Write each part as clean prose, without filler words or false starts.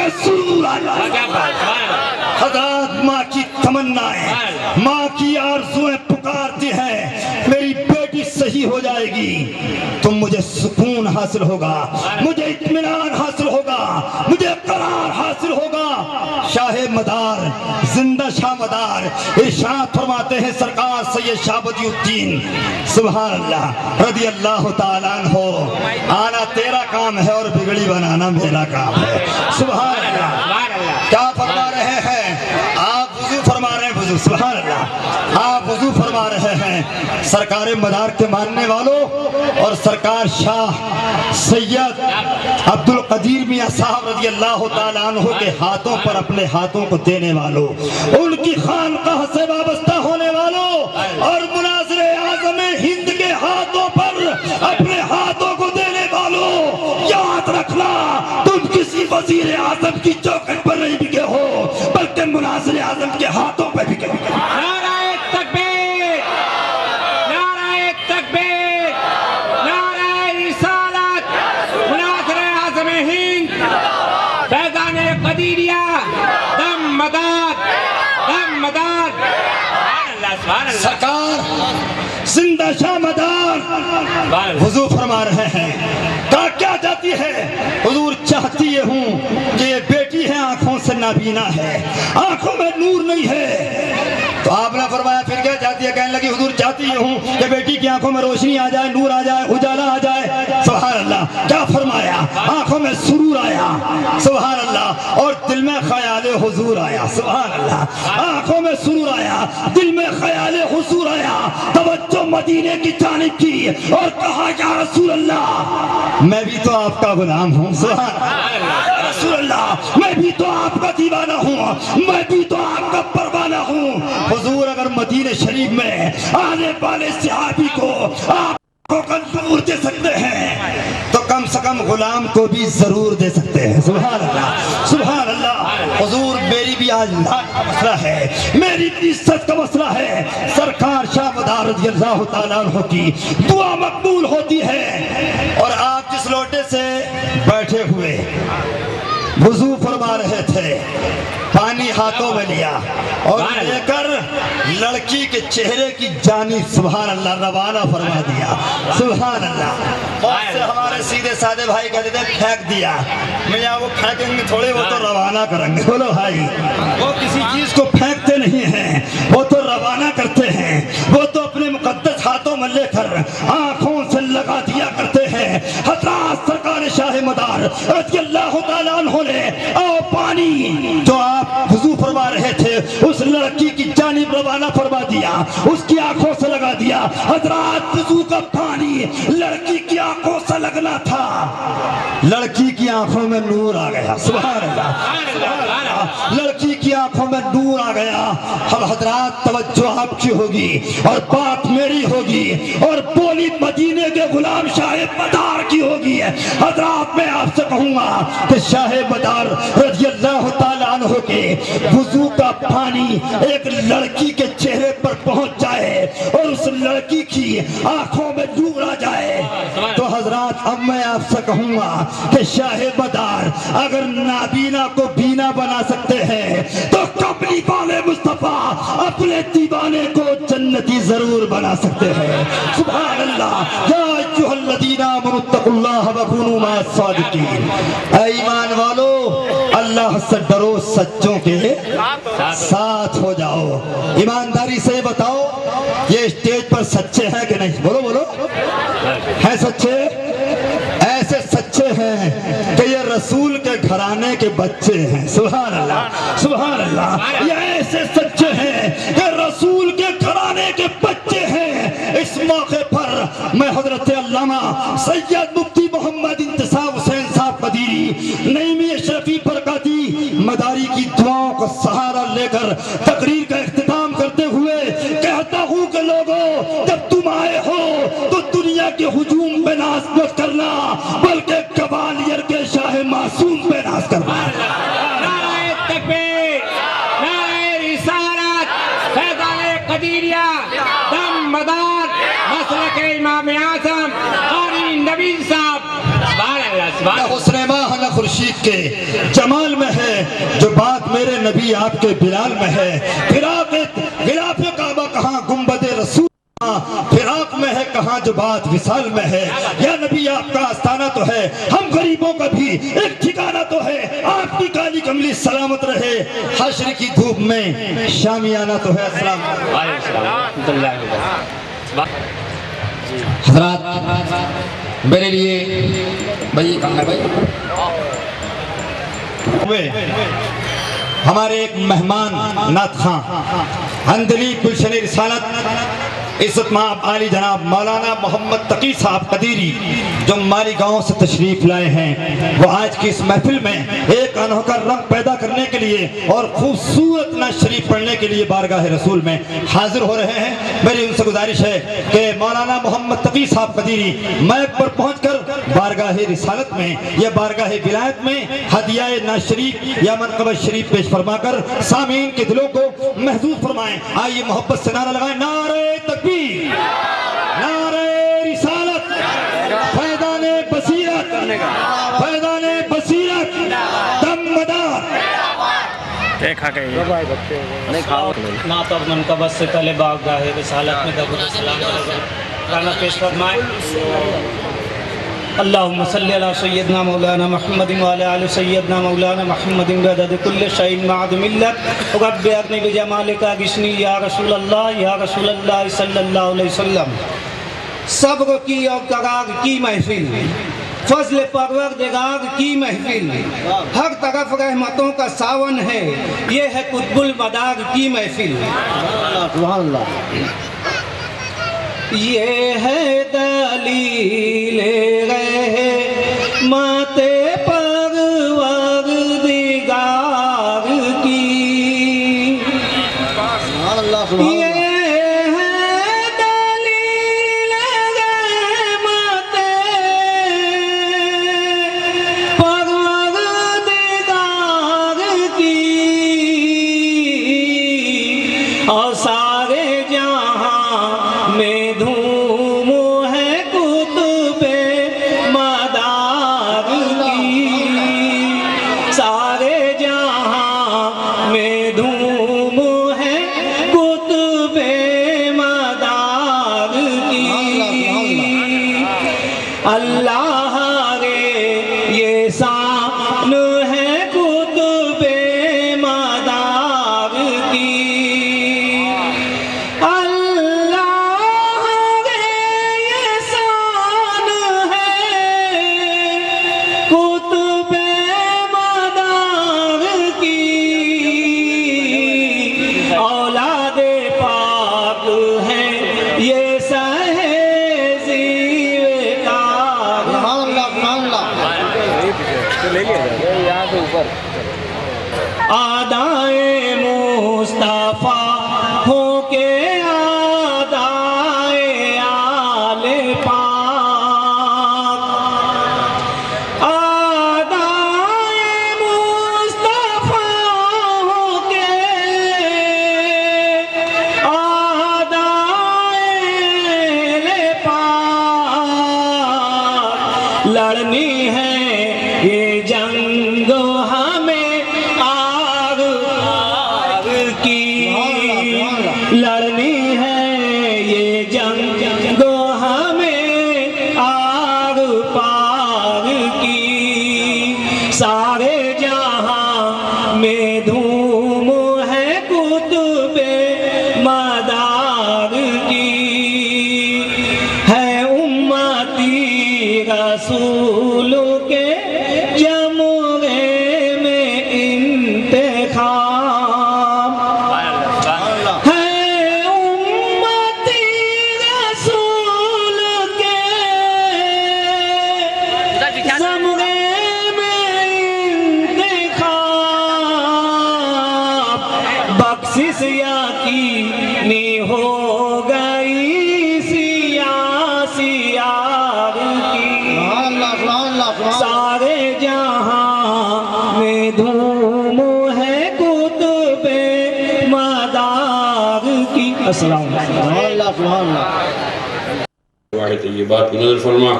میں سرور آ جائے. حضرات ماں کی تمنائیں، ماں کی آرزویں پکارتی ہیں میری بیٹی صحیح ہو جائے گی تو مجھے سکون حاصل ہوگا، مجھے اطمینان حاصل ہوگا، مجھے قرار حاصل ہوگا. شاہ مدار، زندہ شاہ مدار ارشاد فرماتے ہیں سرکار سید شاہ بدی الدین سبحان اللہ رضی اللہ تعالیٰ عنہ، آنا تیرا کام ہے اور بگڑی بنانا میرا کام ہے. سبحان اللہ. کیا فرما رہے ہیں آپ؟ وضو فرما رہے ہیں، وضو. سبحان اللہ. آپ وضو فرما رہے ہیں سرکار مدار کے ماننے والوں اور سرکار شاہ سید عبد القدیر میاں صاحب رضی اللہ تعالیٰ عنہ کے ہاتھوں پر اپنے ہاتھوں کو دینے والوں، ان کی خانقاہ سے وابستہ ہونے والوں اور مناظر اعظم ہند کے ہاتھوں پر اپنے ہاتھوں کو دینے والوں، یاد رکھنا تم کسی وزیر اعظم کی چوکھٹ پر نہیں بکے ہو بلکہ مناظر اعظم کے ہاتھوں پہ بکے ہو. نعرہ تکبیر، نعرہ تکبیر، نعرہ رسالت، مناظر اعظم ہند، فیضان قدیریہ، دم مداد، دم مداد. سرکار زندہ شاہ مدار حضور فرما رہے ہیں کہا کیا چاہتی ہے؟ حضور چاہتی یہ ہوں کہ یہ بیٹی ہے آنکھوں سے نابینا ہے، آنکھوں میں نور نہیں ہے. تو آپ نے فرمایا پھر کیا چاہتی ہے؟ کہنے لگی حضور چاہتی یہ ہوں کہ بیٹی کی آنکھوں میں روشنی آ جائے، نور آ جائے، اجالا آ جائے. سبحان اللہ. کیا فرمایا؟ آنکھوں میں سرور آیا. سبحان اللہ. اور دل میں خیال حضور آیا. سبحان اللہ. آنکھوں میں سرور آیا، دل میں خیال حضور آیا. توجہ مدینے کی جانب کی اور کہا یا رسول اللہ میں بھی تو آپ کا غلام ہوں. سبحان اللہ. یا رسول اللہ میں بھی تو آپ کا دیوانہ ہوں، میں بھی تو آپ کا پروانہ ہوں. حضور اگر مدینہ شریف میں آنے والے صحابی کو آپ کو نور دے سکتے ہیں تو کم سے کم غلام کو بھی ضرور دے سکتے ہیں. سبحان اللہ. سبحان اللہ. حضور میری بھی آج لاکھ کا مسئلہ ہے، میری بھی عزت کا مسئلہ ہے. سرکار شاہ مدار رضی اللہ تعالیٰ عنہ کی دعا مقبول ہوتی ہے اور آپ جس لوٹے سے بیٹھے ہوئے وضو فرما رہے تھے پانی ہاتھوں میں لیا اور لے کر لڑکی کے چہرے کی جانب سبحان اللہ روانہ فرما دیا. سبحان اللہ. بہت سے ہمارے سیدھے سادے بھائی کہتے تھے پھینک دیا. میاں وہ پھینکیں گے تھوڑے، وہ تو روانہ کریں گے. بولو بھائی، وہ کسی چیز کو پھینکتے نہیں ہیں، وہ تو روانہ کرتے ہیں. وہ تو اپنے مقدس ہاتھوں میں لے کر آنکھوں سے لگا دیا کرتے ہیں. حضرات سرکار شاہ مدار رضی اللہ تعالیٰ عنہ نے پانی جو آپ وضو فرما رہے تھے اس لڑکی کی جانب روانہ فرما دیا، اس کی آنکھوں سے لگا دیا. حضرات وضو کا پانی لڑکی کی آنکھوں سے لگنا تھا، لڑکی کی آنکھوں میں نور آ گیا. سبحان اللہ. لڑکی کی آنکھوں میں نور آ گیا. اب حضرات توجہ آپ کی ہوگی اور بات میری ہوگی اور بولی مدینے کے غلام شاہ مدار کی ہوگی. حضرات میں آپ سے کہوں گا کہ شاہ مدار رضی اللہ تعالیٰ عنہ کے وضو کا پانی ایک لڑکی کے چہرے پر پہنچ جائے اور اس لڑکی کی آنکھوں میں نور آ جائے تو حضرات اب میں آپ سے کہوں گا کہ شاہ مدار اگر نابینا کو بینا بنا سکتے ہیں تو کملی والے مصطفیٰ اپنے دیوانے کو جنتی ضرور بنا سکتے ہیں. سبحان اللہ. یا ایھا الذین آمنوا اتقوا اللہ وکونوا مع الصادقین. اے ایمان والو اللہ سے ڈرو، سچوں کے ساتھ ہو جاؤ. ایمانداری سے بتاؤ یہ اسٹیج پر سچے ہیں کہ نہیں؟ بولو بولو. ہیں سچے؟ ایسے سچے ہیں کہ یہ رسول کے گھرانے کے بچے ہیں. سبحان اللہ. سبحان اللہ. یہ ایسے سچے ہیں کہ رسول کے گھرانے کے بچے ہیں. اس موقع پر میں حضرت علامہ سید مفتی محمد انتصاب حسین صاحب قدیری نعیمی اشرفی برکاتی مداری کی دعاؤں کا سہارا لے کر تقریر کا اختتام کرتے ہوئے کہتا ہوں کہ لوگوں جب تم آئے ہو تو دنیا کے ہجوم پہ ناز مت کرنا بلکہ گوالیر کے شاہ معصوم پہ ناز کرنا. نعرہ تکبیر، نعرہ رسالت، فیضان قدیریہ، دم مدار، مسلک امام اعظم قاری نبی صاحب. سبحان اللہ. نہ حسن ماہ نہ خورشید کے جمال میں ہے جو بات میرے نبی آپ کے بلال میں ہے. غلاف کعبہ کہاں گنبد رسول فراق میں ہے کہاں جو بات وصال میں ہے. یا نبی آپ کا آستانہ تو ہے ہم غریبوں کا بھی ایک ٹھکانہ تو ہے. آپ کی کالی کملی سلامت رہے حشر کی دھوپ میں شامیانہ تو ہے. السلام حضرات میرے لیے بھائی کہاں بھائی ہمارے ایک مہمان نعت خواں اندلیب گلشن رسالت عزت مآب عالی جناب مولانا محمد تقی صاحب قدیری جو مالی گاؤں سے تشریف لائے ہیں، وہ آج کی اس محفل میں ایک انوکھا رنگ پیدا کرنے کے لیے اور خوبصورت نعت شریف پڑھنے کے لیے بارگاہ رسول میں حاضر ہو رہے ہیں. میری ان سے گزارش ہے کہ مولانا محمد تقی صاحب قدیری میک پر پہنچ کر بارگاہ رسالت میں یا بارگاہ ولایت میں ہدیہ نعت شریف یا منقبت شریف پیش فرما کر سامعین کے دلوں کو محظوظ فرمائیں. آئیے محبت سے نعرہ لگائیں. نعرہ تکبیر، نعرہ رسالت، فیضان بصیرت، فیضان بصیرت، دمدار. نعت اور منقبت سے پہلے بارگاہ رسالت میں درود و سلام گانا پیش فرمائیں. اللہم صلی علی سیدنا مولانا محمد وعلی آل سیدنا مولانا محمد بعدد کل شیء معد ملت رب ارنی بجمالک اغثنی یا رسول اللہ صلی اللہ علیہ وسلم. صبر کی اور قرار کی محفل، فضل پروردگار کی محفل، ہر طرف رحمتوں کا ساون ہے، یہ ہے قطب المدار کی محفل. یہ ہے دلیل رحمت پروردگار کی، یہ ہے دلیل رحمت پروردگار کی، اور سارے جہاں میں دھوم ہے قطب مدار کی، سارے جہاں میں دھوم ہے قطب مدار کی. اللہ رے یہ شان ہے قطب مدار کی، اللہ رے یہ شان ہے قطب مدار کی. اولاد پاک ہے یہ سہے زیوکار، آدائے مصطفیٰ ہو کے آدائے آل پاک، آدائے مصطفیٰ ہو کے آدائے آل پاک. لڑنی ہے یہ جنگ ہمیں آگ کی، لڑنی ہے یہ جنگ ہمیں آگ پار کی. سارے جہاں میں دھوم ہے قطب مدار کی، ہے امتی رسول کے جمرے میں انتخاب، ہے امتی رسول کے زمرے میں انتخاب. بخشش یقینی ہو گئی سیاسی یار کی، سارے جہاں میں دھوم ہے قطب مدار کی. السلام علیکم. واحد یہ بات نظر فرما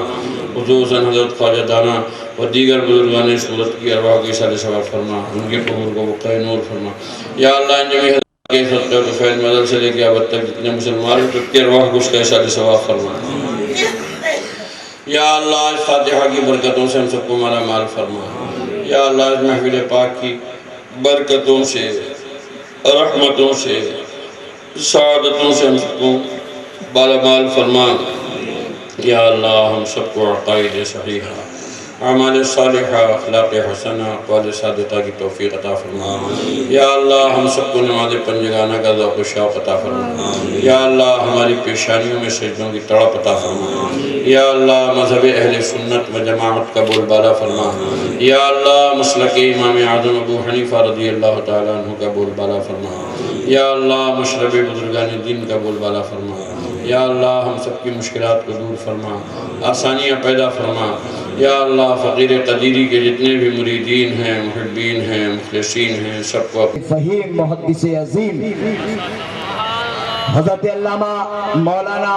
خصوصاً حضرت خواجہ دانا و دیگر بزرگان صورت کی ارواح کو اصال ثواب فرما، ان کے قبور کو وقع نور فرما۔ یا اللہ ان جمعی حضرت کے صدقے و فیض مدل سے لے کے اب تک جتنے مسلمان تک کی ارواح کو اس کا اصال ثواب فرما۔ یا اللہ اس فاتحہ کی برکتوں سے ہم سب کو مالا مال فرما۔ یا اللہ اس محفل پاک کی برکتوں سے، رحمتوں سے، سعادتوں سے ہم سب کو بالا مال فرما۔ یا اللہ ہم سب کو عقائد صحیحہ، اعمال صالحہ، اخلاق حسنہ، اقوال صادقہ کی توفیق عطا فرما۔ یا اللہ ہم سب کو نماز پنجگانہ کا ذوق و شوق عطا فرما۔ یا اللہ ہماری پیشانیوں میں سجدوں کی تڑپ عطا فرما۔ یا اللہ مذہب اہل سنت و جماعت کا بول بالا فرما۔ یا اللہ مسلک امام اعظم ابو حنیفہ رضی اللہ تعالیٰ عنہ کا بول بالا فرما۔ یا اللہ مشرب بزرگان دین کا بول بالا فرما۔ یا اللہ ہم سب کی مشکلات کو دور فرما، آسانیاں پیدا فرما۔ یا اللہ فقیر قدیری کے جتنے بھی مریدین ہیں، محبین ہیں، مخلصین ہیں، سب کو فہیم محدث عظیم حضرت علامہ مولانا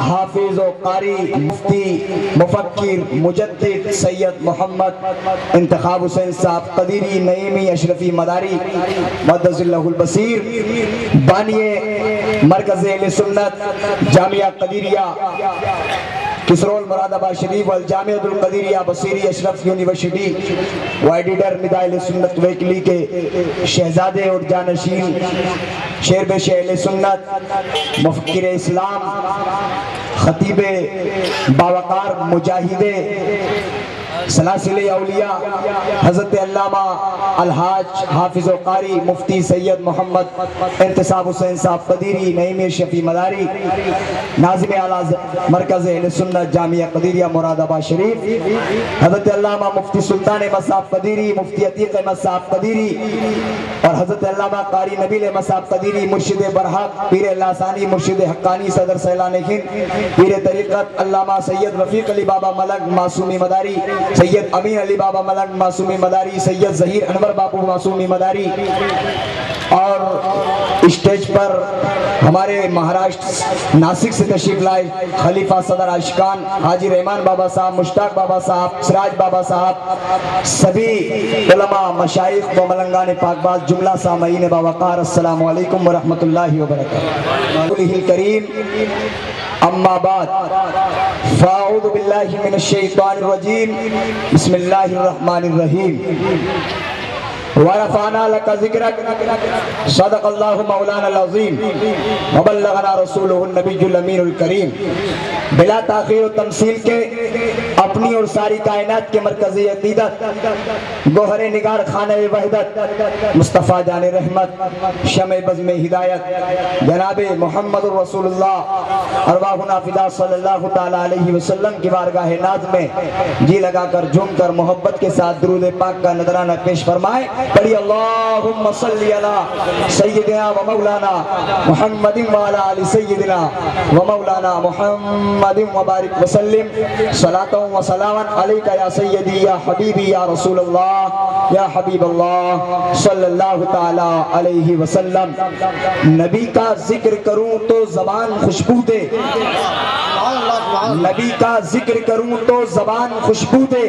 حافظ و قاری مفتی مفکر مجدد سید محمد انتخاب حسین صاحب قدیری نعیمی اشرفی مداری مقدس اللہ البصیر بانی مرکز اہل سنت جامعہ قدیریہ کسرول مراد آباد شریف والجامعۃ القدیریہ بصیری اشرف یونیورسٹی و ایڈیٹر ندائے سنت ویکلی کے شہزادے اور جانشین شیر بش اہل سنت مفکر اسلام خطیب باوقار مجاہد سلاسل اولیاء حضرت علامہ الحاج حافظ و قاری مفتی سید محمد انتصاب حسین صاحب قدیری نعیم شفیع مداری ناظم اعلیٰ مرکز اہل سنت جامعہ قدیریہ مراد آباد شریف حضرت علامہ مفتی سلطان احمد صاحب قدیری مفتی عتیق احمد صاحب قدیری اور حضرت علامہ قاری نبیل احمد صاحب قدیری مرشد برحق پیر اللہ ثانی مرشد حقانی صدر سیلان ہند پیر طریقت علامہ سید رفیق علی بابا ملک معصومی مداری سید امین علی بابا ملک معصومی مداری سید ظہیر انور بابو معصومی مداری اور اسٹیج پر ہمارے مہاراشٹر ناسک سے تشریف لائے خلیفہ صدر عاشقان حاجی رحمان بابا صاحب مشتاق بابا صاحب سراج بابا صاحب سبھی علماء مشائخ و ملنگان پاک باز جملہ سامعین باوقار السلام علیکم ورحمۃ اللہ وبرکاتہ الکریم اما بعد فاعوذ باللہ من الشیطان الرجیم بسم اللہ الرحمن الرحیم ورفعنا لك ذکرک صدق اللہ مولانا العظیم وبلغنا رسولہ النبی الامین الکریم بلا تاخیر و تمثیل کے اپنی اور ساری کائنات کے مرکزی عقیدت گوہر نگار خانہ وحدت مصطفیٰ جان رحمت شمع بزم ہدایت جناب محمد رسول اللہ ارواحنا فدا صلی اللہ تعالی علیہ وسلم کی بارگاہ ناز میں جی لگا کر جھوم کر محبت کے ساتھ درود پاک کا نذرانہ پیش فرمائے پڑھی اللہم صلی علی سیدنا و مولانا محمد وعلی آل سیدنا و مولانا محمد وبارک وسلم صلاة و سلاما علیکہ یا سیدی یا حبیبی یا رسول اللہ یا حبیب اللہ صلی اللہ تعالی علیہ وسلم نبی کا ذکر کروں تو زبان خوشبو دے نبی کا ذکر کروں تو زبان خوشبو دے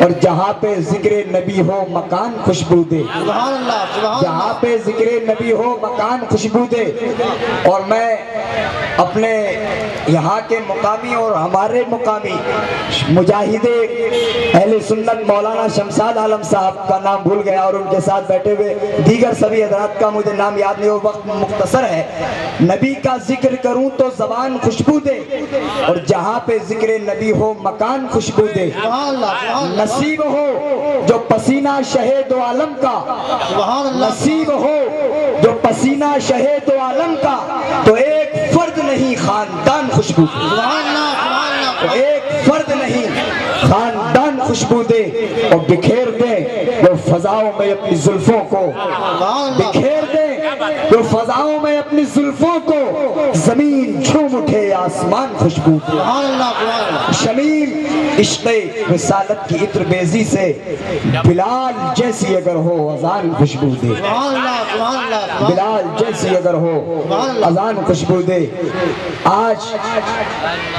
اور جہاں پہ ذکر نبی ہو مکان خوشبو دے جہاں پہ ذکر نبی ہو مکان خوشبو دے اور میں اپنے یہاں کے مقامی اور ہمارے مقامی مجاہد اہل سنت مولانا شمشاد عالم صاحب کا نام بھول گیا اور ان کے ساتھ بیٹھے ہوئے دیگر سبھی حضرات کا مجھے نام یاد نہیں، وہ وقت مختصر ہے۔ نبی کا ذکر کروں تو زبان خوشبو دے اور جہاں پہ ذکر نبی ہو مکان خوشبو دے، نصیب ہو جو پسینہ شہید و عالم کا، نصیب ہو جو پسینہ شہید و عالم کا، تو ایک فرد نہیں خاندان خوشبو دے، تو ایک فرد نہیں خاندان خوشبو دے اور بکھیر دے وہ فضاؤں میں اپنی زلفوں کو، بکھیر دے وہ فضاؤں میں اپنی زلفوں کو، زمین جھوم اٹھے آسمان خوشبو دے۔ شمیم عشق رسالت کی عطر بیزی سے بلال جیسی اگر ہو اذان خوشبو دے، بلال جیسی اگر ہو اذان خوشبو دے۔ آج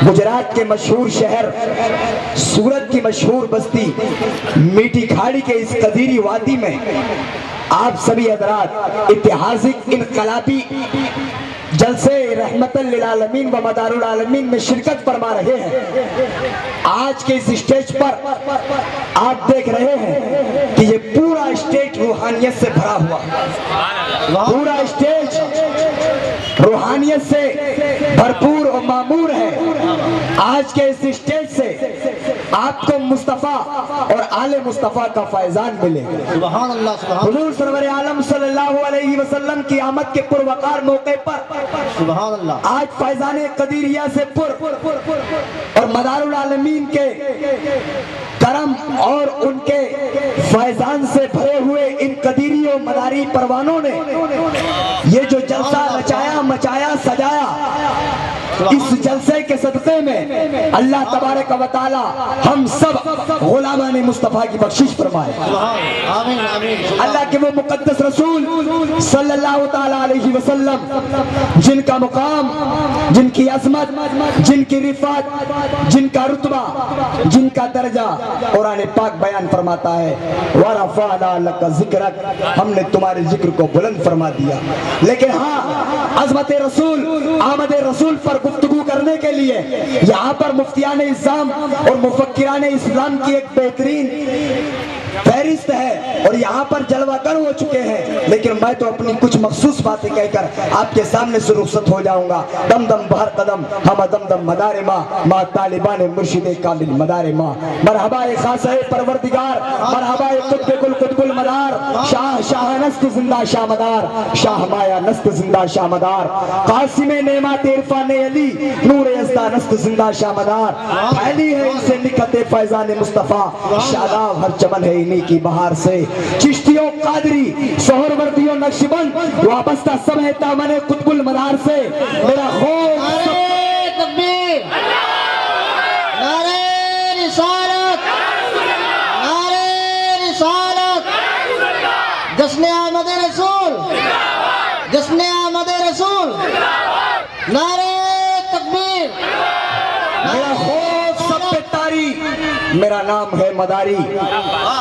گجرات کے مشہور شہر سورت کی مشہور بستی میٹھی کھاڑی کے اس قدیری وادی میں آپ سبھی حضرات اتحادک انقلابی جلسے رحمت للعالمین و مدار العالمین میں شرکت فرما رہے ہیں۔ آج کے اس اسٹیج پر آپ دیکھ رہے ہیں کہ یہ پورا اسٹیج روحانیت سے بھرا ہوا ہے، پورا اسٹیج روحانیت سے بھرپور اور معمور ہے۔ آج کے اس اسٹیج سے آپ کو مصطفیٰ اور آل مصطفیٰ کا فیضان ملے گا۔ سبحان اللہ سبحان حضور سرور عالم صلی اللہ علیہ وسلم کی آمد کے پروقار موقع پر سبحان اللہ آج فیضان قدیریہ سے پر اور مدار العالمین کے کرم اور ان کے فیضان سے بھرے ہوئے ان قدیری و مداری پروانوں نے یہ جو جلسہ رچایا مچایا سجایا، اس جلسے کے صدقے میں اللہ تبارک و تعالی ہم سب غلامان مصطفیٰ کی بخشش فرمائے۔ آمین آمین۔ اللہ کے وہ مقدس رسول صلی اللہ تعالی علیہ وسلم جن کا مقام، جن کی عظمت، جن کی رفعت، جن کا رتبہ، جن کا درجہ قرآن پاک بیان فرماتا ہے وَرَفَعْنَا لَكَ ذِكْرَكَ، ہم نے تمہارے ذکر کو بلند فرما دیا۔ لیکن ہاں عظمت رسول، آمد رسول پر گفتگو کرنے کے لیے یہاں پر مفتیان اسلام اور مفکران اسلام کی ایک بہترین فہرست ہے اور یہاں پر جلوہ گر ہو چکے ہیں، لیکن میں تو اپنی کچھ مخصوص باتیں کہہ کر آپ کے سامنے سے رخصت ہو جاؤں گا۔ دم دم بہر قدم ہم دم دم مدار ماں طالبان مرشد کامل مدار ماں، مرحبا خاصہ پروردگار، مرحبا قطب کل قطب المدار، شاہ شاہ نست زندہ شاہ مدار، شاہ مایا نست زندہ شاہ مدار، قاسم نعمت عرفان علی نور ازدہ نست زندہ شاہ مدار، پھیلی ہے اسے نکھت فیضان مصطفیٰ، شاداب ہر چمن ہے انہی کی بہار سے، چشتیوں قادری سہروردیوں نقشبند وابستہ سب ہے دامن قطب المدار سے۔ میرا خوف نعرہ تکبیر، نعرہ رسالت، نعرہ رسالت، جشن آمد رسول، جشن آمد رسول، نعرہ تکبیر، میرا خوف سب پہ تاری، میرا نام ہے مداری،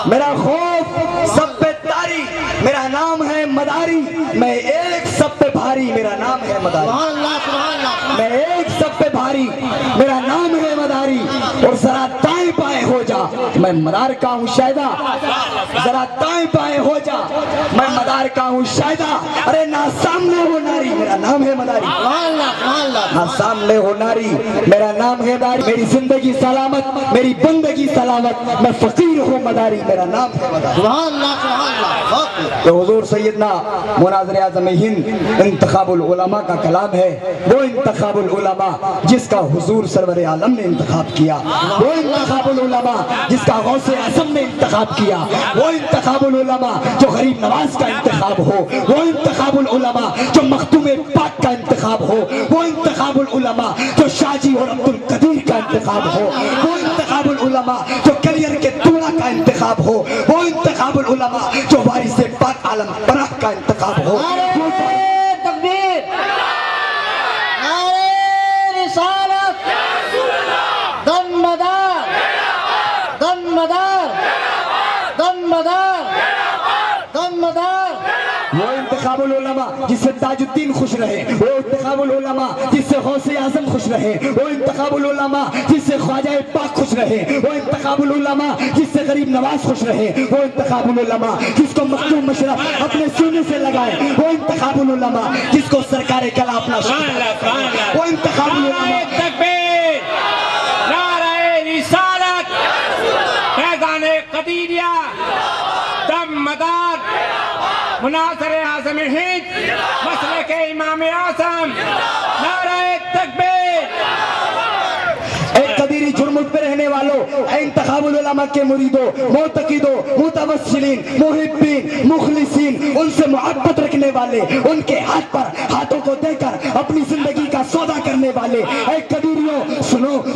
میرا خوف سب پہ تاری، میرا نام ہے مداری، میں ایک سب پہ بھاری، میرا نام ہے مداری، سبحان اللہ سبحان اللہ۔ میں ایک سب پہ بھاری، میرا نام ہے مداری، اور ذرا دائیں بائیں ہو جا میں مدار کا ہوں شاہدہ، ذرا دائیں بائیں ہو جا میں مدار کا ہوں شاہدہ، ارے نہ سامنے ہو ناری، میرا نام ہے مداری، سبحان اللہ سبحان اللہ۔ نہ سامنے ہو ناری، میرا نام ہے مداری، میری زندگی سلامت، میری بندگی سلامت، میں فقیر ہوں مداری، میرا نام ہے مداری۔ سبحان اللہ سبحان اللہ۔ تو حضور سیدنا مناظر اعظم ہند انتخاب العلماء کا کلام ہے، وہ انتخاب العلماء جس کا حضور سرور عالم نے انتخاب کیا، وہ انتخاب العلماء جس کا غوث اعظم نے انتخاب کیا، وہ انتخاب العلماء جو غریب نواز کا انتخاب ہو، وہ انتخاب العلماء جو مختوم پاک کا انتخاب ہو، وہ انتخاب العلماء جو شاہ جی اور عبد القدیر کا انتخاب ہو، وہ انتخاب العلماء جو کلیر کے دولہ کا انتخاب ہو، وہ انتخاب العلماء جو وارث پاک عالم پناہ کا انتخاب ہو۔ نعرہ تکبیر، نعرہ رسالت، دم مدار، دم مدار، دم مدار، دم مدار۔ وہ انتخاب العلماء جس سے تاج الدین خوش رہے، وہ انتخاب العلماء جس سے غوث اعظم خوش رہے، وہ انتخاب العلماء جس سے خواجہ پاک خوش رہے، وہ انتخاب العلماء جس سے غریب نواز خوش رہے، وہ انتخاب العلماء جس کو مختوم مشرف اپنے سینے سے لگائے، وہ انتخاب العلماء جس کو سرکار کلا اپنا شکر، وہ انتخاب العلماء۔ تکبیر، نعرہ رسالت، فیضان قدیریہ، دم مدار، مناظر اعظم ہند، مسلک امام اعظم، نعرہ تکبیر۔ اے قدیری جرمت پہ رہنے والوں، اے انتخاب العلماء کے مریدوں، معتقدوں، متوسلین، محبین، مخلصین، ان سے محبت رکھنے والے، ان کے ہاتھ پر ہاتھوں کو دے کر اپنی زندگی کا سودا کرنے والے، اے قدیریوں سنو،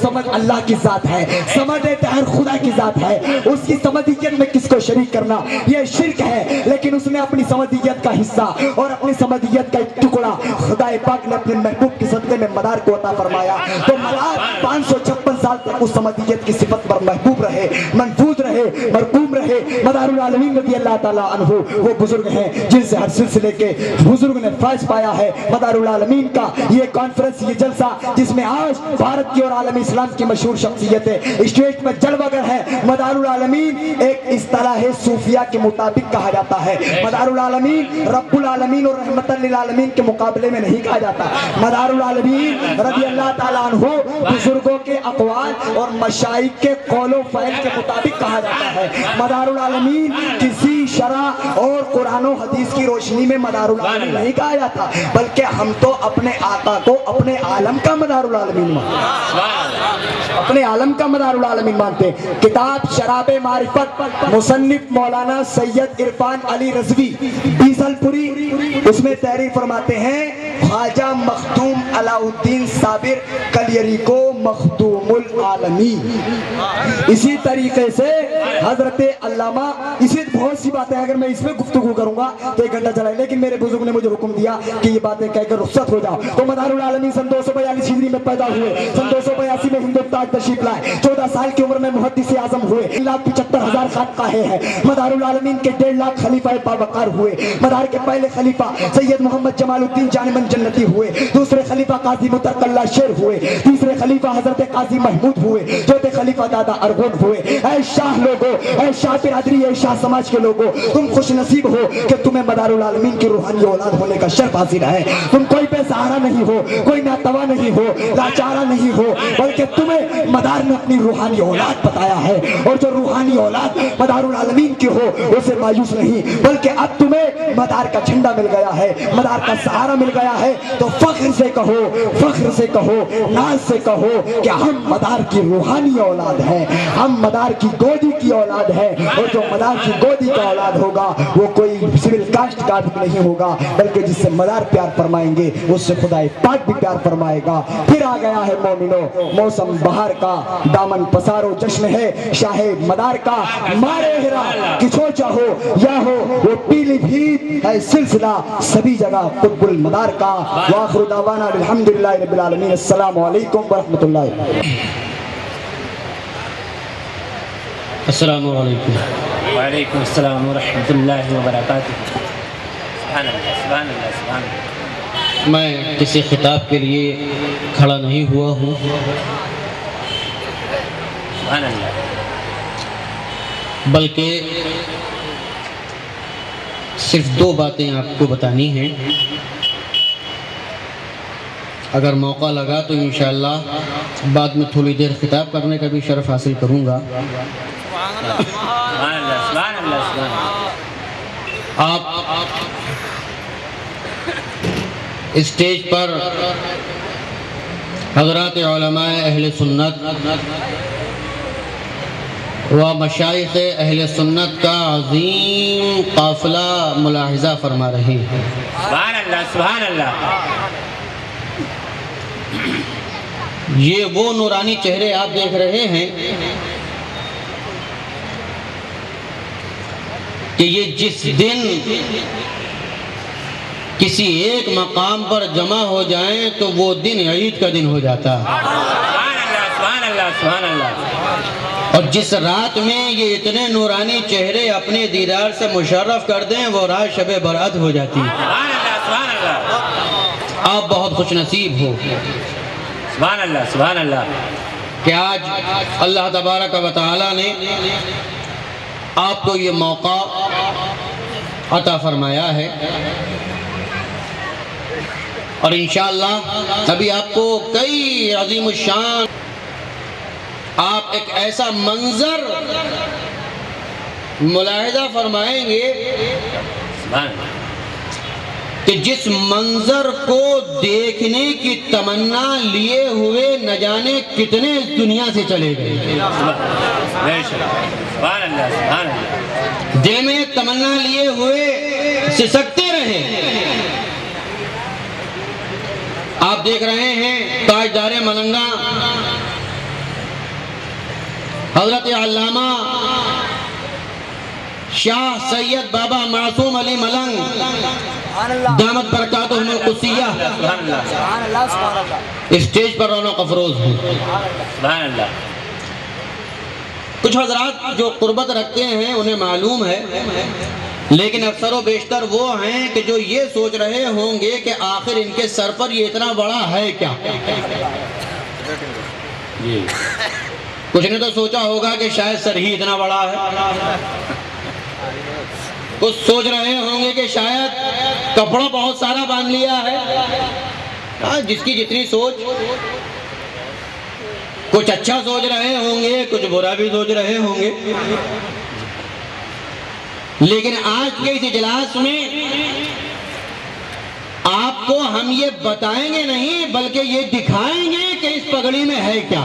سمجھ اللہ کی ذات ہے، سمجھ ہر خدا کی ذات ہے، اس کی سمجھیت میں کس کو شریک کرنا یہ شرک ہے، لیکن اس نے اپنی سمجھیت کا حصہ اور اپنی سمجھیت کا ایک ٹکڑا خدا پاک نے اپنے محبوب کی صدقے میں مدار کو عطا فرمایا، تو مدار 556 سال تک اس سمجھیت کی صفت پر محبوب رہے، محفوظ رہے، مرقوم رہے۔ مدار العالمین رضی اللہ تعالیٰ عنہ وہ بزرگ ہیں جن سے ہر سلسلے کے بزرگ نے فیض پایا ہے۔ مدار العالمین کا یہ کانفرنس، یہ جلسہ جس میں آج بھارت کی اور عالم اسلام کی مشہور شخصیتیں اسٹیج پر جلوہ گر ہیں، مدار العالمین ایک اصطلاح صوفیہ کے مطابق کہا جاتا ہے۔ مدار العالمین رب العالمین اور رحمت للعالمین کے مقابلے میں نہیں کہا جاتا۔ مدار العالمین رضی اللہ تعالیٰ عنہ بزرگوں کے اقوال اور مشائخ کے قول و فعل کے مطابق کہا جاتا ہے۔ مدار العالمین کسی شرع اور قرآن و حدیث کی روشنی میں مدار العالمین نہیں کہا جاتا، بلکہ ہم تو اپنے آقا کو اپنے عالم کا مدار العالمین مانتے ہیں، اپنے عالم کا مدار العالمین مانتے ہیں۔ کتاب شراب معرفت، مصنف مولانا سید عرفان علی رضوی بیزل پوری، اس میں تحریر فرماتے ہیں خواجہ مخدوم علاء الدین صابر کلیری کو مخدوم العالمین۔ اسی طریقے سے حضرت علامہ، اسی بہت سی باتیں اگر میں اس میں گفتگو کروں گا تو 1 گھنٹہ چلائے، لیکن میرے بزرگ نے مجھے حکم دیا کہ یہ باتیں کہہ کر رخصت ہو جاؤ۔ تو مدار العالمین سن 242 ہجری میں پیدا ہوئے، سن 282 میں ہند تاج تشریف لائے، 14 سال کی عمر میں محدث اعظم ہوئے، 1,75,000 خانقاہیں ہیں۔ مدار العالمین کے 1.5 لاکھ خلیفہ باوقار ہوئے۔ مدار کے پہلے خلیفہ سید محمد جمال الدین جانمن جنتی ہوئے، دوسرے خلیفہ قاضی مطلق اللہ شیر ہوئے، تیسرے خلیفہ حضرت قاضی محمود ہوئے، چوتھے خلیفہ دادا ارغون ہوئے۔ اے شاہ لوگو، اے شاہ برادری، اے شاہ سماج کے لوگو، تم خوش نصیب ہو کہ تمہیں مدار العالمین کی روحانی اولاد ہونے کا شرف حاصل ہے۔ تم کوئی بے سہارا نہیں ہو، کوئی ناتوا نہیں ہو، لاچارہ نہیں ہو، بلکہ تمہیں مدار نے اپنی روحانی اولاد بتایا ہے، اور جو روحانی اولاد مدار العالمین کی ہو اسے مایوس نہیں، بلکہ اب تمہیں مدار کا جھنڈا مل گیا ہے، مدار کا سہارا مل گیا ہے، تو فخر سے کہو، فخر سے کہو، ناز سے کہو کہ ہم مدار کی روحانی اولاد ہیں، ہم مدار کی گودی کی اولاد ہے، اور جو مدار کی گودی کا اولاد ہوگا وہ کوئی سول کاسٹ کا بھی نہیں ہوگا، بلکہ جس سے مدار پیار فرمائیں گے اس سے خدا پاک بھی پیار فرمائے گا۔ پھر آ گیا ہے مومنو موسم بہار کا، دامن پسارو جشن ہے شاہ مدار کا، مارے ہرا کچھو چاہو یا ہو وہ پیلی بھیت ہے سلسلہ سبھی جگہ قطب المدار کا۔ وآخر دعوانا الحمدللہ رب العالمین۔ السلام علیکم ورحمۃ اللہ۔ السلام علیکم۔ وعلیکم السلام ورحمۃ اللہ وبرکاتہ۔ سبحان اللہ، سبحان اللہ، سبحان اللہ۔ میں کسی خطاب کے لیے کھڑا نہیں ہوا ہوں، سبحان اللہ۔ بلکہ صرف 2 باتیں آپ کو بتانی ہیں۔ اگر موقع لگا تو انشاءاللہ بعد میں تھوڑی دیر خطاب کرنے کا بھی شرف حاصل کروں گا۔ سبحان اللہ، سبحان اللہ، سبحان اللہ۔ آپ اسٹیج پر حضرات علماء اہل سنت و مشائخ اہل سنت کا عظیم قافلہ ملاحظہ فرما رہے ہیں۔ سبحان اللہ، سبحان اللہ۔ یہ وہ نورانی چہرے آپ دیکھ رہے ہیں کہ یہ جس دن کسی ایک مقام پر جمع ہو جائیں تو وہ دن عید کا دن ہو جاتا ہے۔ سبحان اللہ، سبحان اللہ، سبحان اللہ۔ اور جس رات میں یہ اتنے نورانی چہرے اپنے دیدار سے مشرف کر دیں وہ رات شب برات ہو جاتی ہے۔ سبحان اللہ، سبحان اللہ۔ آپ بہت خوش نصیب ہو سبحان اللہ، سبحان اللہ۔ کہ آج اللہ تبارک و تعالی نے آپ کو یہ موقع عطا فرمایا ہے، اور انشاءاللہ ابھی آپ کو کئی عظیم الشان، آپ ایک ایسا منظر ملاحظہ فرمائیں گے سبحان اللہ۔ کہ جس منظر کو دیکھنے کی تمنا لیے ہوئے نہ جانے کتنے اس دنیا سے چلے گئے۔ سبحان اللہ، سبحان اللہ۔ دل میں ایک تمنا لیے ہوئے سسکتے رہے۔ آپ دیکھ رہے ہیں تاجدار ملنگا حضرت علامہ شاہ سید بابا معصوم علی ملنگ دامت برکاتہم القدسیہ اسٹیج پر رونق افروز ہیں. سبحان اللہ. کچھ حضرات جو قربت رکھتے ہیں انہیں معلوم ہے، لیکن اکثر و بیشتر وہ ہیں کہ جو یہ سوچ رہے ہوں گے کہ آخر ان کے سر پر یہ اتنا بڑا ہے کیا. کچھ نے تو سوچا ہوگا کہ شاید سر ہی اتنا بڑا ہے، کچھ سوچ رہے ہوں گے کہ شاید کپڑا بہت سارا باندھ لیا ہے. جس کی جتنی سوچ، کچھ اچھا سوچ رہے ہوں گے، کچھ برا بھی سوچ رہے ہوں گے. لیکن آج کے اس اجلاس میں آپ کو ہم یہ بتائیں گے نہیں بلکہ یہ دکھائیں گے کہ اس پگڑی میں ہے کیا.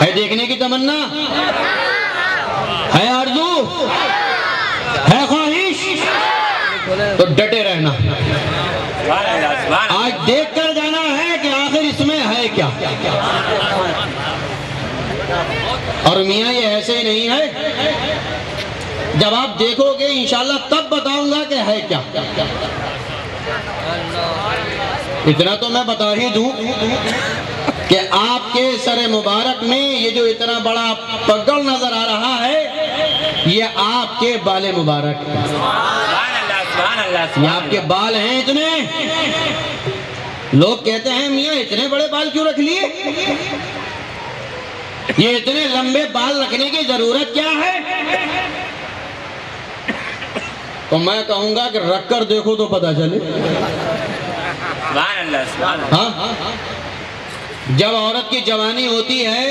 ہے دیکھنے کی تمنا، ہے آرزو، ہے خواہش، تو ڈٹے رہنا. آج دیکھ کر جانا ہے کہ آخر اس میں ہے کیا. اور میاں یہ ایسے ہی نہیں ہے، جب آپ دیکھو گے انشاءاللہ تب بتاؤں گا کہ ہے کیا. اتنا تو میں بتا ہی دوں کہ آپ کے سر مبارک میں یہ جو اتنا بڑا پگڑ نظر آ رہا ہے یہ آپ کے بال مبارک ہے. یہ آپ کے بال ہیں اتنے. لوگ کہتے ہیں میاں اتنے بڑے بال کیوں رکھ لیے، یہ اتنے لمبے بال رکھنے کی ضرورت کیا ہے. تو میں کہوں گا کہ رکھ کر دیکھو تو پتہ چلے. ہاں، جب عورت کی جوانی ہوتی ہے،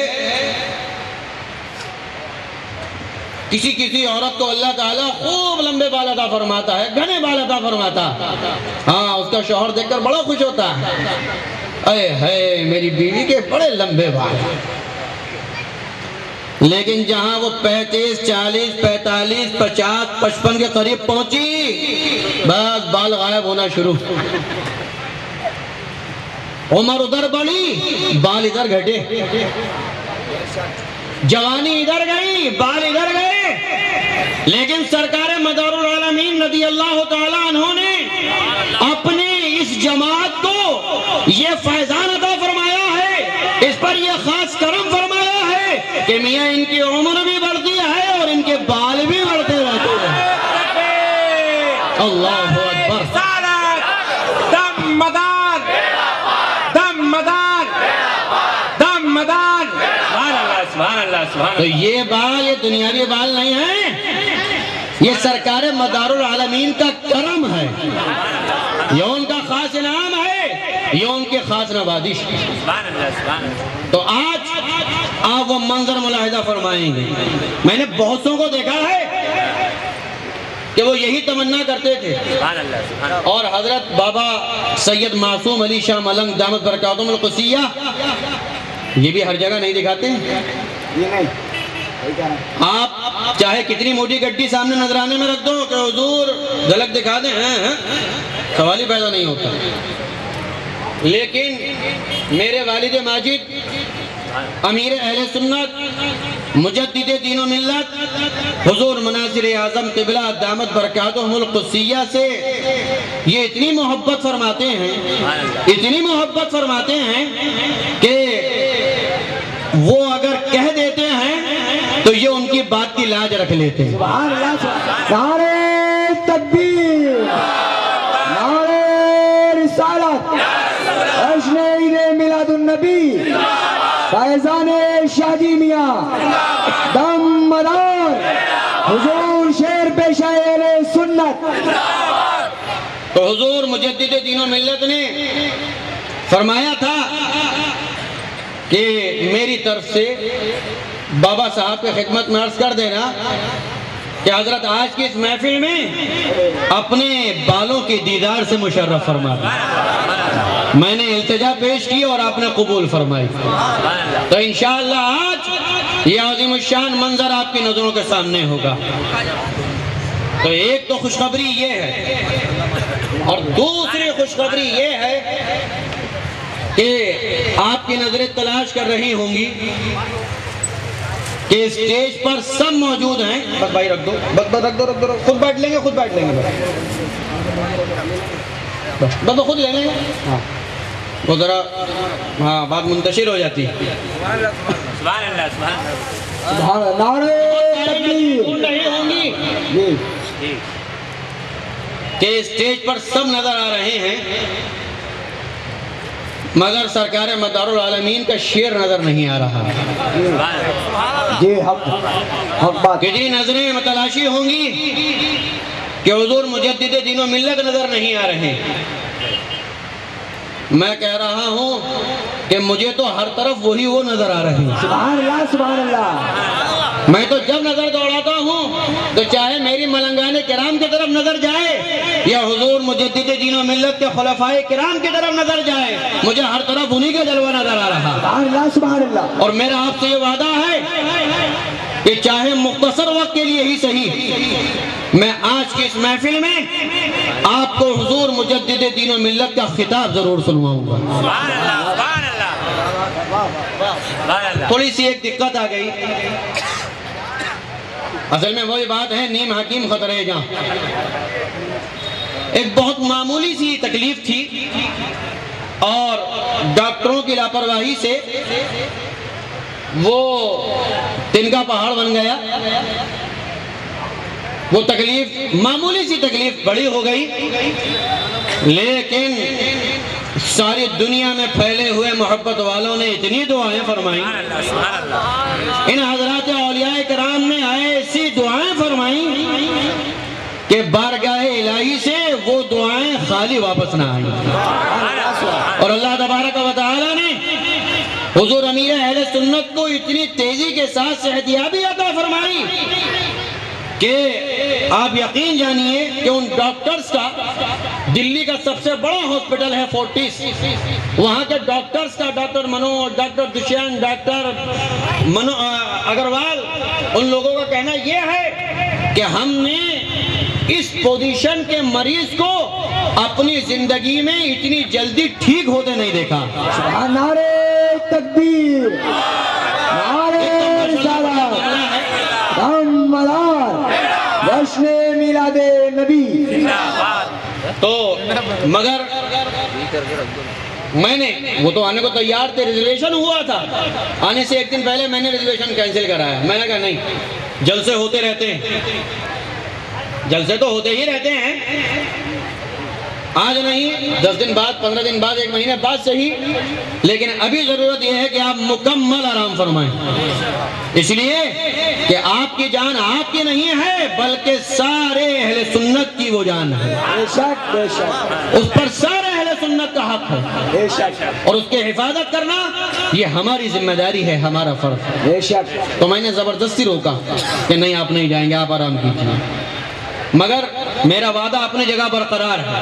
کسی عورت کو اللہ تعالیٰ خوب لمبے بال عطا فرماتا ہے، گھنے بال عطا فرماتا. ہاں، اس کا شوہر دیکھ کر بڑا خوش ہوتا ہے، اے ہے میری بیوی کے بڑے لمبے بال. لیکن جہاں وہ 35، 40، 45، 50، 55 کے قریب پہنچی، بس بال غائب ہونا شروع. عمر ادھر بڑھی، بال ادھر گھٹے. جوانی ادھر گئی، بال ادھر گئے. لیکن سرکار مدار العالمین رضی اللہ تعالیٰ عنہ نے اپنی اس جماعت کو یہ فیضان عطا فرمایا ہے، اس پر یہ خاص کرم فرمایا ہے کہ میاں ان کی عمر بھی بڑھتی ہے اور ان کے بال بھی بڑھتے رہتے ہیں. اللہ اکبر. تو یہ بال، یہ دنیاوی بال نہیں ہیں، یہ سرکار مدار العالمین کا کرم ہے، یہ ان کا خاص انعام ہے، یہ ان کے خاص نوازش. تو آج آپ وہ منظر ملاحظہ فرمائیں گے. میں نے بہت سو کو دیکھا ہے کہ وہ یہی تمنا کرتے تھے، اور حضرت بابا سید معصوم علی شاہ ملنگ دامت برکاتہم القدسیہ یہ بھی ہر جگہ نہیں دکھاتے ہیں. آپ چاہے کتنی موٹی گڈی سامنے نظرانے میں رکھ دو کہ حضور جھلک دکھا دیں، سوال ہی پیدا نہیں ہوتا. لیکن میرے والد ماجد امیر اہل سنت مجدد دین و ملت حضور مناظر اعظم قبلہ دامت برکاتہم القدسیہ سے یہ اتنی محبت فرماتے ہیں، اتنی محبت فرماتے ہیں کہ وہ اگر کہہ دیتے ہیں تو یہ ان کی بات کی لاج رکھ لیتے ہیں. سبحان اللہ. نعرہ تکبیر، نعرہ رسالت، جشن عید میلاد النبی، فیضان شاہ جی میاں دم مدار حضور شیر پیشہ اہل سنت. تو حضور مجدد دین و ملت نے فرمایا تھا کہ میری طرف سے بابا صاحب کے خدمت میں عرض کر دینا کہ حضرت آج کی اس محفل میں اپنے بالوں کے دیدار سے مشرف فرما دیں. میں نے التجا پیش کی اور آپ نے قبول فرمائی. تو انشاءاللہ آج یہ عظیم الشان منظر آپ کی نظروں کے سامنے ہوگا. تو ایک تو خوشخبری یہ ہے، اور دوسری خوشخبری یہ ہے کہ آپ کی نظریں تلاش کر رہی ہوں گی کہ اسٹیج پر سب موجود ہیں. بس بھائی رکھ دو، رکھ دو، خود بیٹھ لیں گے بس خود لے لیں گے. وہ ذرا ہاں بات منتشر ہو جاتی ہے. سبحان اللہ سبحان اللہ. سبحان اللہ. نعرہ تکبیر. سن رہی ہوں گی کہ اسٹیج پر سب نظر آ رہے ہیں مگر سرکار مدار العالمین کا شعر نظر نہیں آ رہا. جی حق بات. کہ جی نظریں متلاشی ہوں گی کہ حضور مجدد دین و ملت نظر نہیں آ رہے. میں کہہ رہا ہوں کہ مجھے تو ہر طرف وہی وہ نظر آ رہے ہیں. سبحان اللہ سبحان اللہ. میں تو جب نظر دوڑاتا ہوں تو چاہے میری ملنگان کرام کی طرف نظر جائے یا حضور مجدد دین و ملت کے خلفائے کرام کی طرف نظر جائے، مجھے ہر طرف انہی کا جلوہ نظر آ رہا. سبحان اللہ سبحان اللہ. اور میرا آپ سے یہ وعدہ ہے کہ چاہے مختصر وقت کے لیے ہی صحیح، میں آج کی اس محفل میں آپ کو حضور مجدد دین و ملت کا خطاب ضرور سنواؤں گا. سبحان اللہ سبحان اللہ سبحان اللہ. تھوڑی سی ایک دقت آ گئی. اصل میں وہی بات ہے، نیم حکیم خطرے جاں. ایک بہت معمولی سی تکلیف تھی اور ڈاکٹروں کی لاپرواہی سے وہ تنکا پہاڑ بن گیا. وہ تکلیف معمولی سی تکلیف بڑی ہو گئی، لیکن ساری دنیا میں پھیلے ہوئے محبت والوں نے اتنی دعائیں فرمائیں، ان حضرات اولیاء کرام نے ایسی دعائیں فرمائیں کہ بارگاہ الہی سے وہ دعائیں خالی واپس نہ آئیں. اور اللہ تبارک و تعالی نے حضور امیر اہل سنت کو اتنی تیزی کے ساتھ صحتیابی عطا فرمائی کہ آپ یقین جانیے کہ ان ڈاکٹرز کا، دلی کا سب سے بڑا ہاسپٹل ہے فورٹیس، وہاں کے ڈاکٹرز کا، doctor Manoj, doctor Dushyant, doctor Agarwal, ان لوگوں کا کہنا یہ ہے کہ ہم نے اس پوزیشن کے مریض کو اپنی زندگی میں اتنی جلدی ٹھیک ہوتے نہیں دیکھا. نعرہ تکبیر، نعرہ رسالت، دم مدار، جشن میلاد نبی. تو مگر میں نے، وہ تو آنے کو تیار تھے، ریزرویشن ہوا تھا، آنے سے ایک دن پہلے میں نے ریزرویشن کینسل کرایا. میں نے کہا نہیں، جلسے ہوتے رہتے ہیں، جلسے تو ہوتے ہی رہتے ہیں، آج نہیں 10 دن بعد، 15 دن بعد، 1 مہینے بعد صحیح، لیکن ابھی ضرورت یہ ہے کہ آپ مکمل آرام فرمائیں، اس لیے کہ آپ کی جان آپ کی نہیں ہے بلکہ سارے اہل سنت کی وہ جان ہے. بے شک بے شک، اس پر سارے اہل سنت کا حق ہے بے شک اور اس کی حفاظت کرنا یہ ہماری ذمہ داری ہے، ہمارا فرض ہے. بے شک. تو میں نے زبردستی روکا کہ نہیں آپ نہیں جائیں گے، آپ آرام کیجیے، مگر میرا وعدہ اپنی جگہ برقرار ہے.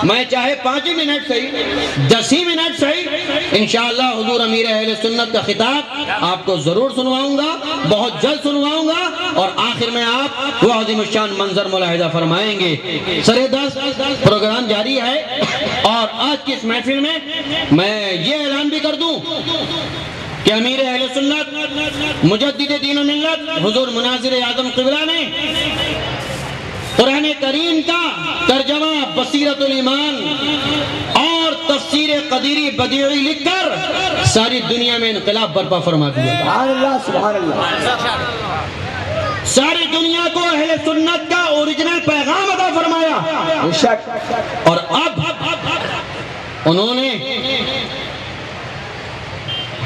میں چاہے 5 ہی منٹ صحیح، 10 ہی منٹ صحیح، انشاءاللہ حضور امیر اہل سنت کا خطاب آپ کو ضرور سنواؤں گا، بہت جلد سنواؤں گا، اور آخر میں آپ وہ عظیم الشان منظر ملاحظہ فرمائیں گے. سرے 10 پروگرام جاری ہے، اور آج کی اس محفل میں میں یہ اعلان بھی کر دوں کہ امیر اہل سنت مجدد دین و ملت حضور مناظر اعظم قبلہ نے قرآن کریم کا ترجمہ بصیرت الایمان اور تفسیر قدیری بدیعی لکھ کر ساری دنیا میں انقلاب برپا فرما دیا. سبحان اللہ سبحان اللہ. ساری دنیا کو اہل سنت کا اوریجنل پیغام عطا فرمایا. بے شک. اور اب انہوں نے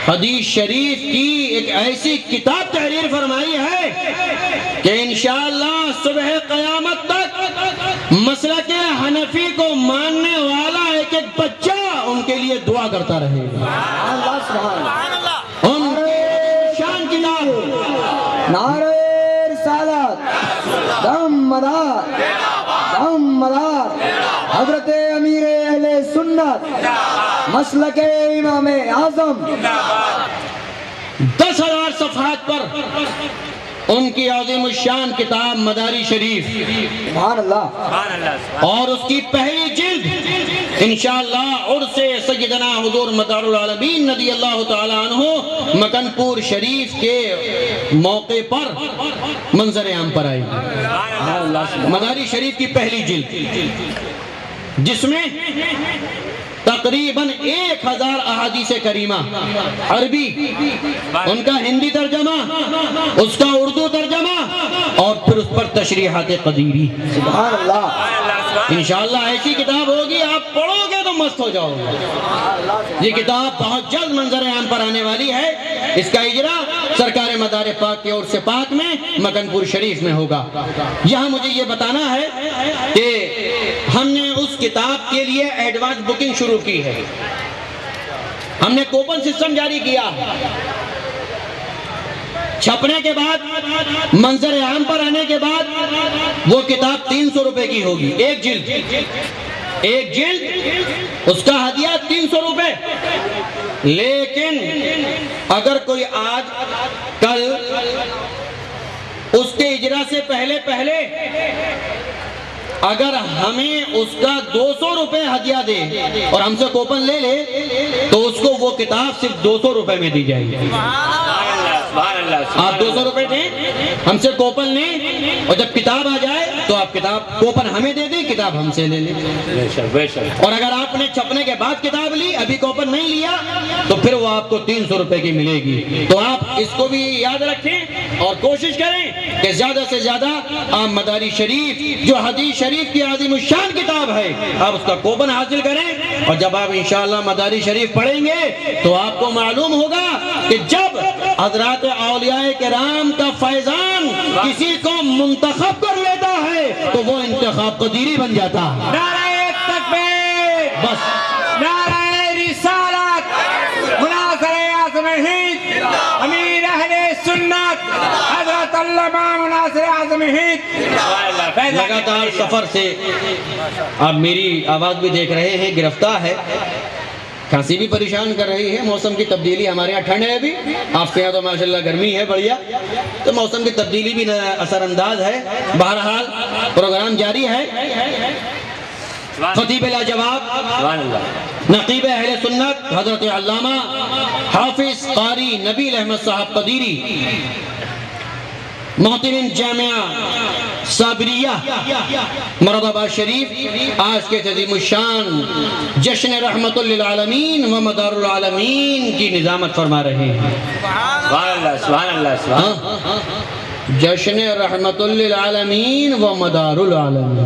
حدیث شریف کی ایک ایسی کتاب تحریر فرمائی ہے کہ انشاءاللہ صبح قیامت تک مسلک حنفی کو ماننے والا ایک ایک بچہ ان کے لیے دعا کرتا رہے گا. اللہ سبحان اللہ. ان شان کتاب نعرہ رسالت، دم مدار، دم مدار، حضرت امیر اہل سنت مسلک امام اعظم. 10,000 صفحات پر ان کی عظیم الشان کتاب مداری شریف، سبحان اللہ. سبحان اللہ. اور اس کی پہلی جلد انشاءاللہ عرس سیدنا حضور مدار العالمین رضی اللہ تعالی عنہ مکن پور شریف کے موقع پر منظر عام پر آئی. مداری شریف کی پہلی جلد جس میں تقریباً 1000 احادیث کریمہ عربی، ان کا ہندی ترجمہ، اس کا اردو ترجمہ، اور پھر اس پر تشریحات قدیری. سبحان اللہ. انشاءاللہ ایسی کتاب ہوگی آپ پڑھو گے تو مست ہو جاؤ گے. یہ کتاب بہت جلد منظر عام پر آنے والی ہے. اس کا اجرا سرکار مدار پاک کے عرس پاک میں مکن پور شریف میں ہوگا. یہاں مجھے یہ بتانا ہے کہ ہم نے اس کتاب کے لیے ایڈوانس بکنگ شروع کی ہے. ہم نے کوپن سسٹم جاری کیا. چھپنے کے بعد منظر عام پر آنے کے بعد وہ کتاب 300 روپے کی ہوگی. ایک جلد اس کا ہدیہ 300 روپے. لیکن اگر کوئی آج کل اس کے اجرا سے پہلے اگر ہمیں اس کا 200 روپے ہدیہ دے اور ہم سے کوپن لے لے تو اس کو وہ کتاب صرف 200 روپے میں دی جائے گی. آپ 200 روپے دیں، ہم سے کوپن لیں، اور جب کتاب آ جائے تو آپ کوپن ہمیں دے دیں، کتاب ہم سے لے لیں. اور اگر آپ نے چھپنے کے بعد کتاب لی، ابھی کوپن نہیں لیا، تو پھر وہ آپ کو 300 روپے کی ملے گی. تو آپ اس کو بھی یاد رکھیں اور کوشش کریں کہ زیادہ سے زیادہ آپ مداری شریف جو حدیث شریف کی عظیم الشان کتاب ہے، آپ اس کا کوپن حاصل کریں. اور جب آپ انشاءاللہ مداری شریف پڑھیں گے تو آپ کو معلوم ہوگا کہ جب حضرات اولیاء کرام کا فیضان کسی کو منتخب کر لیتا ہے تو وہ انتخاب قدیری بن جاتا ہے. نعرہ تکبیر، بس نعرہ رسالت، مناظر اعظم ہند امیر اہل سنت حضرت علامہ مناظر اعظم ہند. لگاتار سفر سے آپ میری آواز بھی دیکھ رہے ہیں گرفتار ہے، کھانسی بھی پریشان کر رہی ہے. موسم کی تبدیلی، ہمارے یہاں ٹھنڈ ہے ابھی، آپ کے یہاں تو ماشاءاللہ گرمی ہے بڑھیا، تو موسم کی تبدیلی بھی اثر انداز ہے. بہرحال پروگرام جاری ہے. خطیب لاجواب نقیب اہل سنت حضرت علامہ حافظ قاری نبیل احمد صاحب قدیری، محترم جامعہ صابریہ مراد آباد شریف، آج کے عظیم الشان جشن رحمت للعالمین و مدار العالمین کی نظامت فرما رہے ہیں. سبحان اللہ. جشن رحمت للعالمین و مدار العالمین.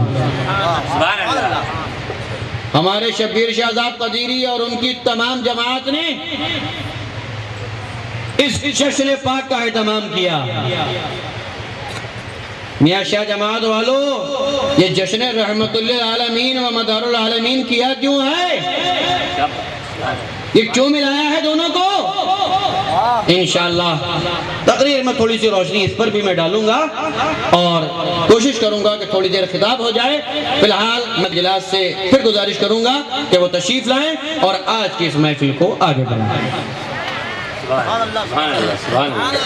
ہمارے شبیر شہزاد قدیری اور ان کی تمام جماعت نے اس جشن پاک کا اہتمام کیا. میاں شاہ جماعت والو، یہ جشن رحمت للعالمین و مدار العالمین کیا کیوں ہے؟ یہ کیوں ملایا ہے دونوں کو؟ انشاءاللہ تقریر میں تھوڑی سی روشنی اس پر بھی میں ڈالوں گا اور کوشش کروں گا کہ تھوڑی دیر خطاب ہو جائے. فی الحال میں جلاس سے پھر گزارش کروں گا کہ وہ تشریف لائیں اور آج کی اس محفل کو آگے بڑھائیں.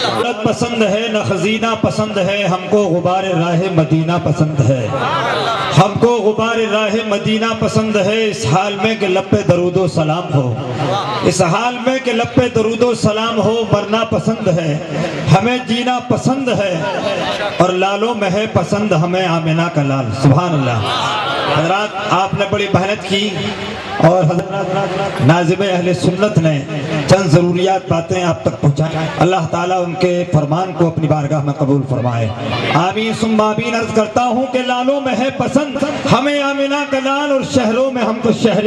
دولت پسند ہے نہ خزینہ پسند ہے، ہم کو غبار راہ مدینہ پسند ہے. ہم کو غبار راہ مدینہ پسند ہے، اس حال میں کہ لب پہ درود و سلام ہو. اس حال میں کہ لب پہ درود و سلام ہو. مرنا پسند ہے، ہمیں جینا پسند ہے، اور لالوں میں ہے پسند ہمیں آمنہ کا لال. سبحان اللہ. حضرات آپ نے بڑی محنت کی اور حضرات ناظم اہل سنت نے چند ضروریات باتیں آپ تک پہنچائیں. اللہ تعالیٰ ان کے فرمان کو اپنی بارگاہ میں قبول فرمائے. آمین ثم آمین. عرض کرتا ہوں کہ لالوں میں ہے پسند ہمیں آمنہ کا لال، اور شہروں میں ہم کو شہر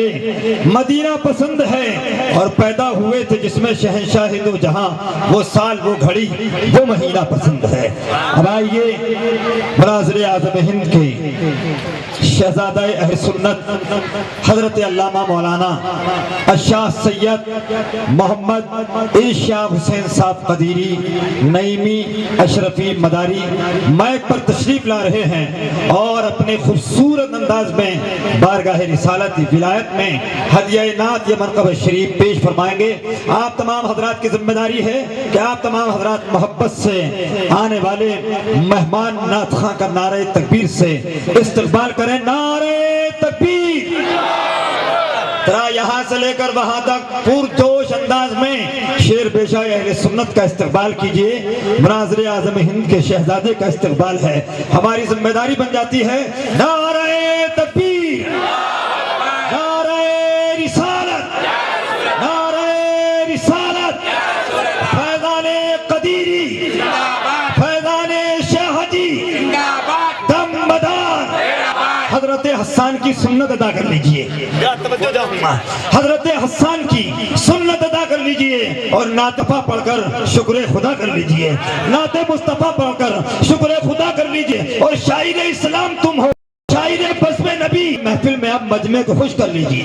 مدینہ پسند ہے. اور پیدا ہوئے تھے جس میں شہنشاہ دو جہاں، وہ سال وہ گھڑی وہ مہینہ پسند ہے. اب آئیے مناظر اعظم ہند کے شہزادہ اہل سنت حضرت علامہ مولانا الشاہ سید محمد ارشاد حسین صاحب قدیری نعیمی اشرفی مداری مائک پر تشریف لا رہے ہیں اور اپنے خوبصورت انداز میں بارگاہ رسالت ولایت میں ہدیہ نعت یہ مرکب شریف پیش فرمائیں گے. آپ تمام حضرات کی ذمہ داری ہے کہ آپ تمام حضرات محبت سے آنے والے مہمان نعت خواں کا نعرہ تکبیر سے استقبال کریں. نعرہ تکبیر، ترا یہاں سے لے کر وہاں تک پرجوش انداز میں شیر پیشہ اہل سنت کا استقبال کیجئے. مناظر اعظم ہند کے شہزادے کا استقبال ہے. ہماری ذمہ داری بن جاتی ہے نعرہ تکبیر، نعرہ رسالت، نعرہ رسالت، فیضان قدیری، فیضان شیخ حجی، دم بدار. حضرت حسان کی سنت ادا کر لیجئے، حضرت حسان کی سنت ادا کر لیجئے اور ناطفہ پڑھ کر شکر خدا کر لیجئے، نعت مصطفیٰ پڑھ کر شکر خدا کر لیجئے. اور شاعر اسلام تم ہو، شاعر بزم نبی. محفل میں اب مجمع کو خوش کر لیجئے.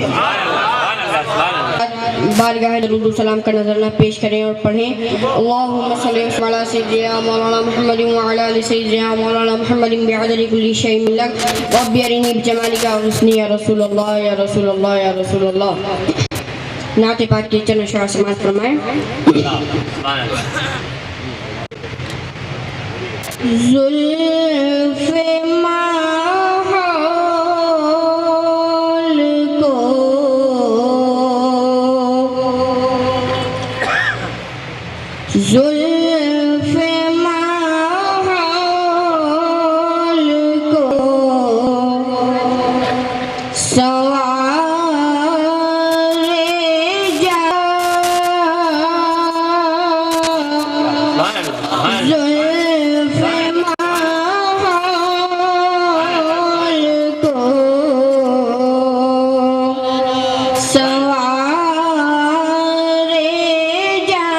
بارگاہ درود و سلام کا نظرانہ پیش کریں اور پڑھیں. اللہم صلی علی سیدنا مولانا محمد وعلی آل سیدنا مولانا محمد بعدد کل شیء لک رب ارنی بجمالک اغثنی یا رسول اللہ یا رسول اللہ یا رسول اللہ. نعت پاک کی چند اشعار سماعت فرمائیں. زلف ماحول کو زلف ماحول کو سوار جا زلف ماحول کو سوار جا.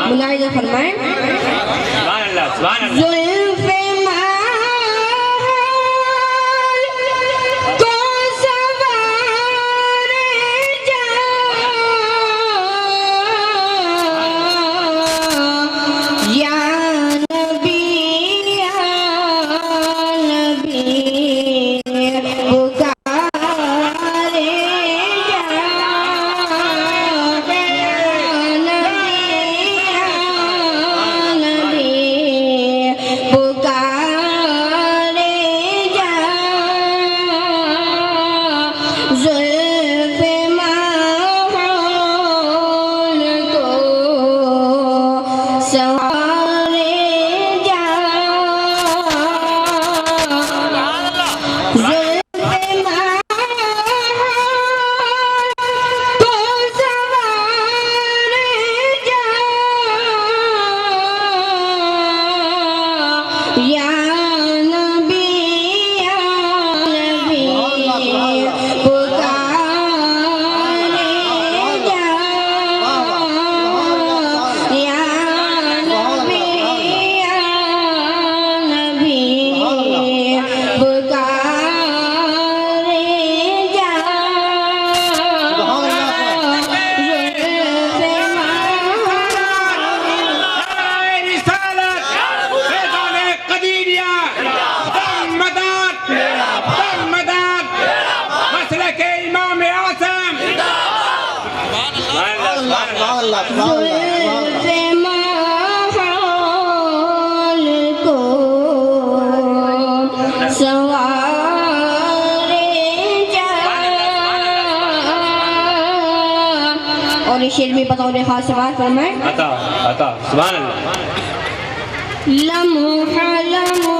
ملاحظہ فرمائیں. زلف ماحول کو سوار جا یا نبی یا نبی پکارے جا زلف ماحول کو سوارے جا زلف ماحول کو سوارے جا یا نبی یا نبی زلف ماحول کو سوارے جا. اور یہ شعر بھی بطور خاص سوال فرمائیں. عطا سبحان اللہ. لمحہ لمحہ